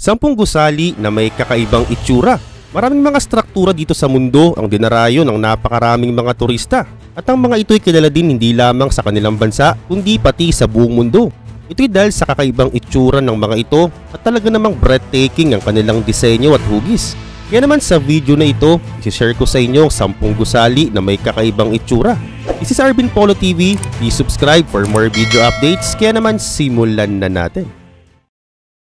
10 gusali na may kakaibang itsura. Maraming mga struktura dito sa mundo ang dinarayo ng napakaraming mga turista. At ang mga ito'y kilala din hindi lamang sa kanilang bansa, kundi pati sa buong mundo. Ito'y dahil sa kakaibang itsura ng mga ito at talaga namang breathtaking ang kanilang disenyo at hugis. Kaya naman sa video na ito, isi-share ko sa inyo ang 10 gusali na may kakaibang itsura. This is Arvin Polo TV. Please subscribe for more video updates. Kaya naman simulan na natin.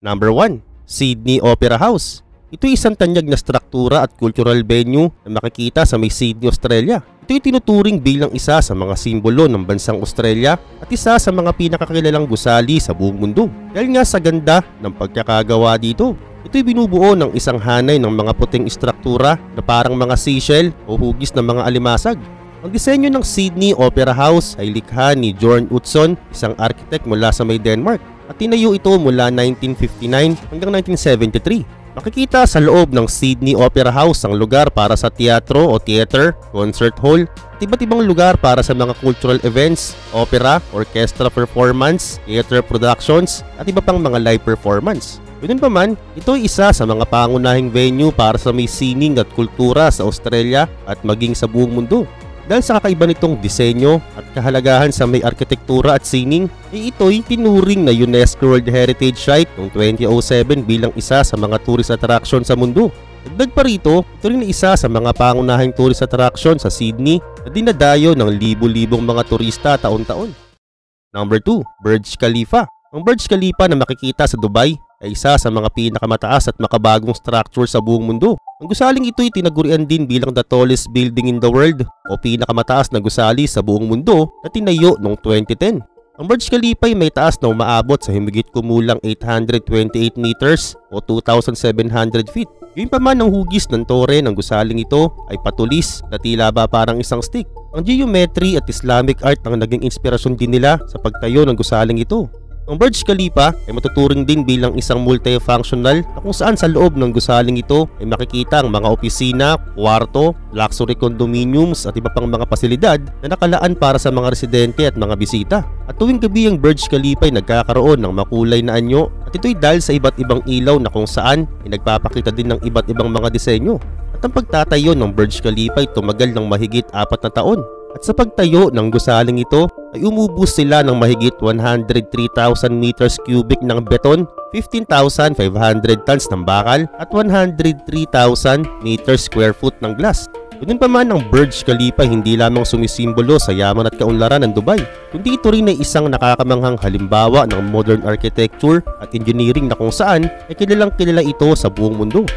Number 1. Sydney Opera House. Ito'y isang tanyag na struktura at cultural venue na makikita sa may Sydney, Australia. Ito'y tinuturing bilang isa sa mga simbolo ng bansang Australia at isa sa mga pinakakilalang gusali sa buong mundo. Dahil nga sa ganda ng pagkakagawa dito, ito'y binubuo ng isang hanay ng mga puting istruktura na parang mga seashell o hugis ng mga alimasag. Ang disenyo ng Sydney Opera House ay likha ni Jorn Utzon, isang architect mula sa may Denmark, at tinayo ito mula 1959 hanggang 1973. Makikita sa loob ng Sydney Opera House ang lugar para sa teatro o theater, concert hall, at iba't ibang lugar para sa mga cultural events, opera, orchestra performance, theater productions, at iba pang mga live performance. Ganun pa man, ito ay isa sa mga pangunahing venue para sa may sining at kultura sa Australia at maging sa buong mundo. Dahil sa kakaiba nitong disenyo at kahalagahan sa may arkitektura at sining, ay ito'y tinuring na UNESCO World Heritage Site noong 2007 bilang isa sa mga tourist attraction sa mundo. Dagdag pa rito, ito rin isa sa mga pangunahing tourist attraction sa Sydney na dinadayo ng libo-libong mga turista taon-taon. Number 2. Burj Khalifa. Ang Burj Khalifa na makikita sa Dubai ay isa sa mga pinakamataas at makabagong structure sa buong mundo. Ang gusaling ito'y tinagurian din bilang the tallest building in the world o pinakamataas na gusali sa buong mundo na tinayo noong 2010. Ang Burj Khalifa ay may taas na umaabot sa himigit kumulang 828 meters o 2,700 feet. Gayun pa man ang hugis ng tore ng gusaling ito ay patulis na tila ba parang isang stick. Ang geometry at Islamic art ang naging inspirasyon din nila sa pagtayo ng gusaling ito. Ang Burj Khalifa ay matuturing din bilang isang multifunctional na kung saan sa loob ng gusaling ito ay makikita ang mga opisina, kwarto, luxury condominiums at iba pang mga pasilidad na nakalaan para sa mga residente at mga bisita. At tuwing gabi ang Burj Khalifa ay nagkakaroon ng makulay na anyo at ito'y dahil sa iba't ibang ilaw na kung saan ay nagpapakita din ng iba't ibang mga disenyo. At ang pagtatayo ng Burj Khalifa ay tumagal ng mahigit 4 na taon. At sa pagtayo ng gusaling ito ay umubos sila ng mahigit 103,000 meters cubic ng beton, 15,500 tons ng bakal at 103,000 meters square foot ng glass. Ganun pa man, ang Burj Khalifa hindi lamang sumisimbolo sa yaman at kaunlaran ng Dubai, kundi ito rin ay isang nakakamanghang halimbawa ng modern architecture at engineering na kung saan ay kilalang kilala ito sa buong mundo.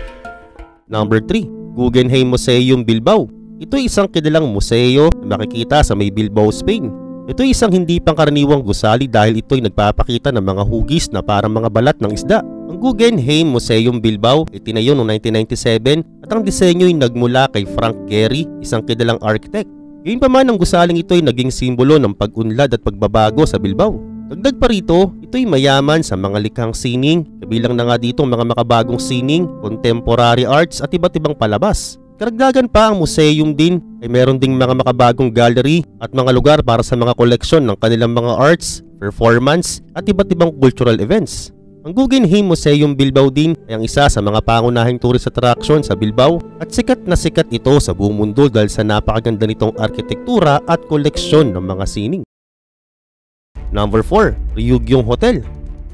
Number 3. Guggenheim Museum, Bilbao. Ito ay isang kilalang museo na makikita sa may Bilbao, Spain. Ito ay isang hindi pangkaraniwang gusali dahil ito ay nagpapakita ng mga hugis na parang mga balat ng isda. Ang Guggenheim Museum, Bilbao ay tinayo noong 1997 at ang disenyo ay nagmula kay Frank Gehry, isang kilalang architect. Gayun pa man, ang gusaling ito ay naging simbolo ng pag-unlad at pagbabago sa Bilbao. Dagdag pa rito, ito ay mayaman sa mga likhang sining, kabilang na nga dito mga makabagong sining, contemporary arts at iba't ibang palabas. Karagdagan pa, ang museum din ay meron ding mga makabagong gallery at mga lugar para sa mga koleksyon ng kanilang mga arts, performance at iba't ibang cultural events. Ang Guggenheim Museum, Bilbao din ay ang isa sa mga pangunahing tourist attraction sa Bilbao at sikat na sikat ito sa buong mundo dahil sa napakaganda nitong arkitektura at koleksyon ng mga sining. Number 4. Ryugyong Hotel.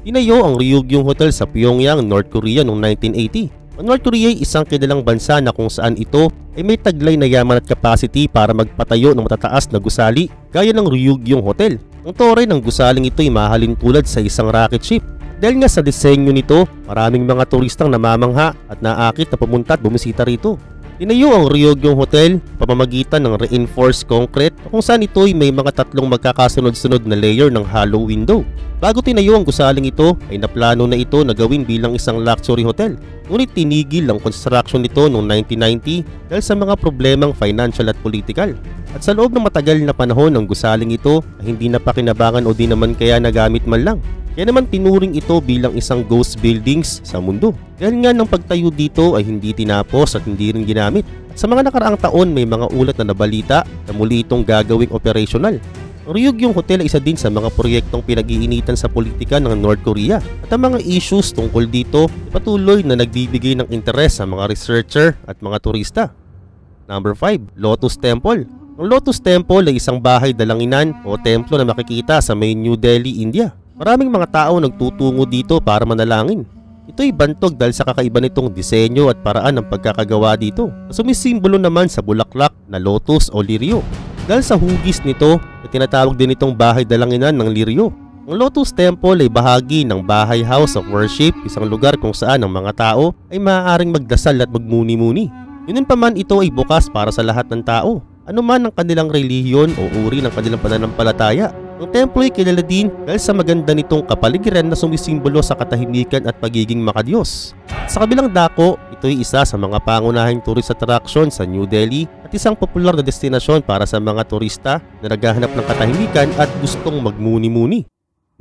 Tinayo ang Ryugyong Hotel sa Pyongyang, North Korea noong 1980. Ang North Korea ay isang kilalang bansa na kung saan ito ay may taglay na yaman at capacity para magpatayo ng matataas na gusali gaya ng Ryugyong Hotel. Ang tore ng gusaling ito ay mahalin tulad sa isang rocket ship. Dahil nga sa disenyo nito, maraming mga turistang namamangha at naakit na pumunta at bumisita rito. Tinayo ang Ryugyong Hotel pamamagitan ng reinforced concrete kung saan ito ay may mga 3 magkakasunod-sunod na layer ng hollow window. Bago tinayo ang gusaling ito ay naplano na ito na gawin bilang isang luxury hotel. Ngunit tinigil ang construction nito noong 1990 dahil sa mga problemang financial at political. At sa loob ng matagal na panahon ng gusaling ito ay hindi na pakinabangan o di naman kaya nagamit man lang. Kaya naman tinuring ito bilang isang ghost buildings sa mundo. Dahil nga ng pagtayo dito ay hindi tinapos at hindi rin ginamit. At sa mga nakaraang taon may mga ulat na nabalita na muli itong gagawing operational. Ang Ryugyong Hotel ay isa din sa mga proyektong pinag-iinitan sa politika ng North Korea at ang mga issues tungkol dito ay patuloy na nagbibigay ng interes sa mga researcher at mga turista. Number 5. Lotus Temple. Ang Lotus Temple ay isang bahay dalanginan o templo na makikita sa may New Delhi, India. Maraming mga tao nagtutungo dito para manalangin. Ito ay bantog dahil sa kakaiba nitong disenyo at paraan ng pagkakagawa dito na sumisimbolo naman sa bulaklak na lotus o liryo. Dahil sa hugis nito ay tinatawag din itong bahay dalanginan ng liryo. Ang Lotus Temple ay bahagi ng Bahay House of Worship, isang lugar kung saan ang mga tao ay maaaring magdasal at magmuni-muni. Yun pa man, ito ay bukas para sa lahat ng tao, anuman ang kanilang relihiyon o uri ng kanilang pananampalataya. Ang templo ay kilala din dahil sa maganda nitong kapaligiran na sumisimbolo sa katahimikan at pagiging makadiyos. Sa kabilang dako, ito ay isa sa mga pangunahing tourist attraction sa New Delhi at isang popular na destinasyon para sa mga turista na naghahanap ng katahimikan at gustong magmuni-muni.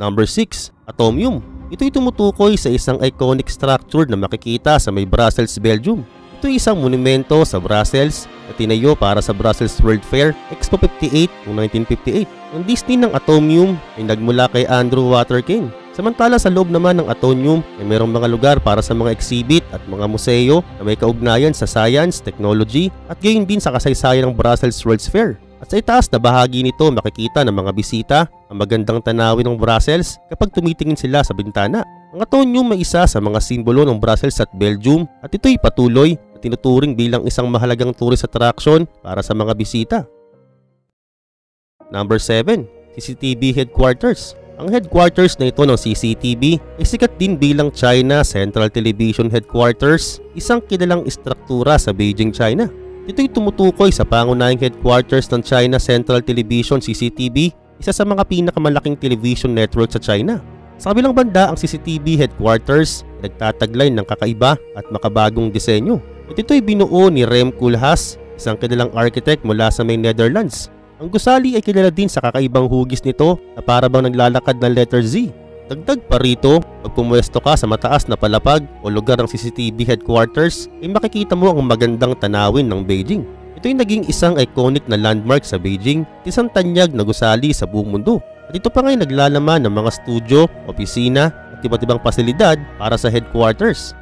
Number 6. Atomium. Ito ay tumutukoy sa isang iconic structure na makikita sa may Brussels, Belgium. Ito ay isang monumento sa Brussels na tinayo para sa Brussels World Fair Expo 58 noong 1958. Ang Disney ng Atomium ay nagmula kay Andrew Waterkin. Samantala sa loob naman ng Atomium ay mayroong mga lugar para sa mga exhibit at mga museo na may kaugnayan sa science, technology at gayon din sa kasaysayan ng Brussels World Fair. At sa itaas na bahagi nito makikita ng mga bisita ang magandang tanawin ng Brussels kapag tumitingin sila sa bintana. Ang Atomium ay isa sa mga simbolo ng Brussels at Belgium at ito'y patuloy na tinuturing bilang isang mahalagang tourist attraction para sa mga bisita. Number 7. CCTV Headquarters. Ang headquarters na ito ng CCTV ay sikat din bilang China Central Television Headquarters, isang kilalang istruktura sa Beijing, China. Ito'y tumutukoy sa pangunahing headquarters ng China Central Television CCTV, isa sa mga pinakamalaking television network sa China. Sa kabilang banda, ang CCTV headquarters ay nagtataglay ng kakaiba at makabagong disenyo. At ito'y binuo ni Rem Koolhaas, isang kilalang architect mula sa may Netherlands. Ang gusali ay kilala din sa kakaibang hugis nito na para bang naglalakad ng letter Z. Dagdag pa rito, pag pumuesto ka sa mataas na palapag o lugar ng CCTV headquarters, ay makikita mo ang magandang tanawin ng Beijing. Ito ay naging isang iconic na landmark sa Beijing at isang tanyag na gusali sa buong mundo. At ito pa nga'y naglalaman ng mga studio, opisina at iba't ibang pasilidad para sa headquarters.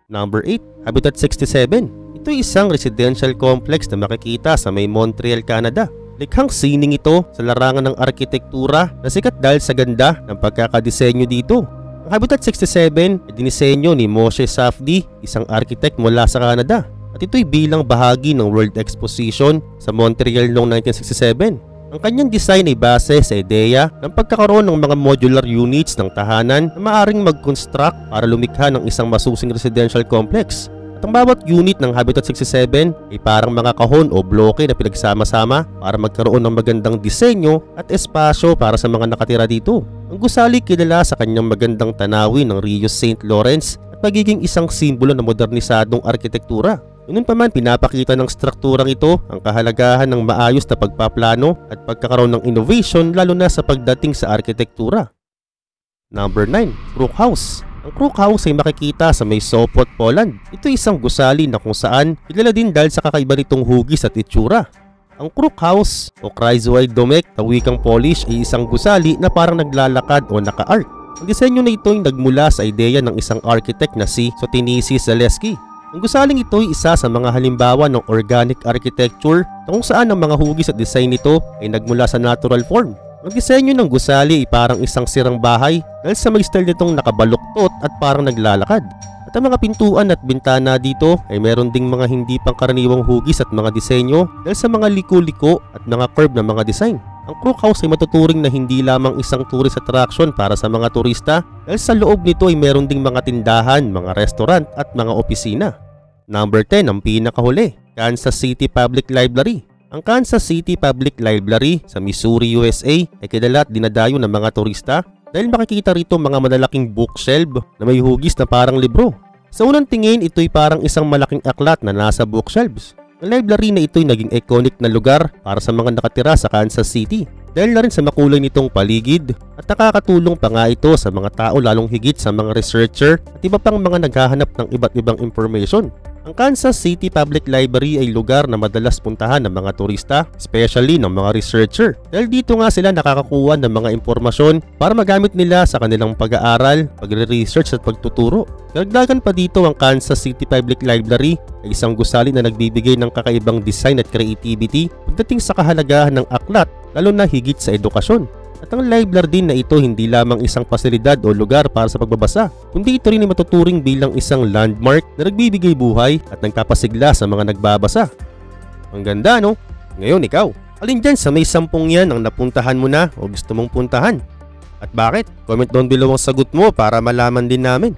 Number 8. Habitat 67. Ito ay isang residential complex na makikita sa may Montreal, Canada. Likhang sining ito sa larangan ng arkitektura na sikat dahil sa ganda ng pagkakadisenyo dito. Ang Habitat 67 ay dinisenyo ni Moshe Safdie, isang architect mula sa Canada. At ito'y bilang bahagi ng World Exposition sa Montreal noong 1967. Ang kanyang design ay base sa ideya ng pagkakaroon ng mga modular units ng tahanan na maaaring mag-construct para lumikha ng isang masusing residential complex. At ang bawat unit ng Habitat 67 ay parang mga kahon o bloke na pinagsama-sama para magkaroon ng magandang disenyo at espasyo para sa mga nakatira dito. Ang gusali kilala sa kanyang magandang tanawin ng Rio St. Lawrence at pagiging isang simbolo ng modernisadong arkitektura. Ganun pa man, pinapakita ng strukturang ito ang kahalagahan ng maayos na pagpaplano at pagkakaroon ng innovation lalo na sa pagdating sa arkitektura. Number 9. Crook House. Ang Crook House ay makikita sa may Sopot, Poland. Ito ay isang gusali na kung saan kilala din dahil sa kakaiba nitong hugis at itsura. Ang Crook House o Kreiswald Domek sa wikang Polish ay isang gusali na parang naglalakad o naka-arc. Ang disenyo na ito ay nagmula sa ideya ng isang architect na si Sotinisi Zaleski. Ang gusaling ito ay isa sa mga halimbawa ng organic architecture na kung saan ang mga hugis at design nito ay nagmula sa natural form. Ang disenyo ng gusali ay parang isang sirang bahay dahil sa may style nitong nakabaluktot at parang naglalakad. At ang mga pintuan at bintana dito ay meron ding mga hindi pangkaraniwang hugis at mga disenyo dahil sa mga liko-liko at mga curve na mga design. Ang Crook House ay matuturing na hindi lamang isang tourist attraction para sa mga turista dahil sa loob nito ay meron ding mga tindahan, mga restaurant at mga opisina. Number 10 ang pinakahuli, Kansas City Public Library. Ang Kansas City Public Library sa Missouri, USA ay kilala at dinadayo ng mga turista dahil makikita rito mga malalaking bookshelf na may hugis na parang libro. Sa unang tingin, ito'y parang isang malaking aklat na nasa bookshelves. Ang library na ito'y naging iconic na lugar para sa mga nakatira sa Kansas City dahil na rin sa makulay nitong paligid at nakakatulong pa nga ito sa mga tao lalong higit sa mga researcher at iba pang mga naghahanap ng iba't ibang information. Ang Kansas City Public Library ay lugar na madalas puntahan ng mga turista, especially ng mga researcher. Dahil dito nga sila nakakakuha ng mga impormasyon para magamit nila sa kanilang pag-aaral, pagre-research at pagtuturo. Karagdagan pa dito, ang Kansas City Public Library ay isang gusali na nagbibigay ng kakaibang design at creativity pagdating sa kahalagahan ng aklat, lalo na higit sa edukasyon. At ang library din na ito hindi lamang isang pasilidad o lugar para sa pagbabasa, kundi ito rin ay matuturing bilang isang landmark na nagbibigay buhay at nagpapasigla sa mga nagbabasa. Ang ganda, no? Ngayon ikaw, alin dyan sa may 10 yan ang napuntahan mo na o gusto mong puntahan? At bakit? Comment down below ang sagot mo para malaman din namin.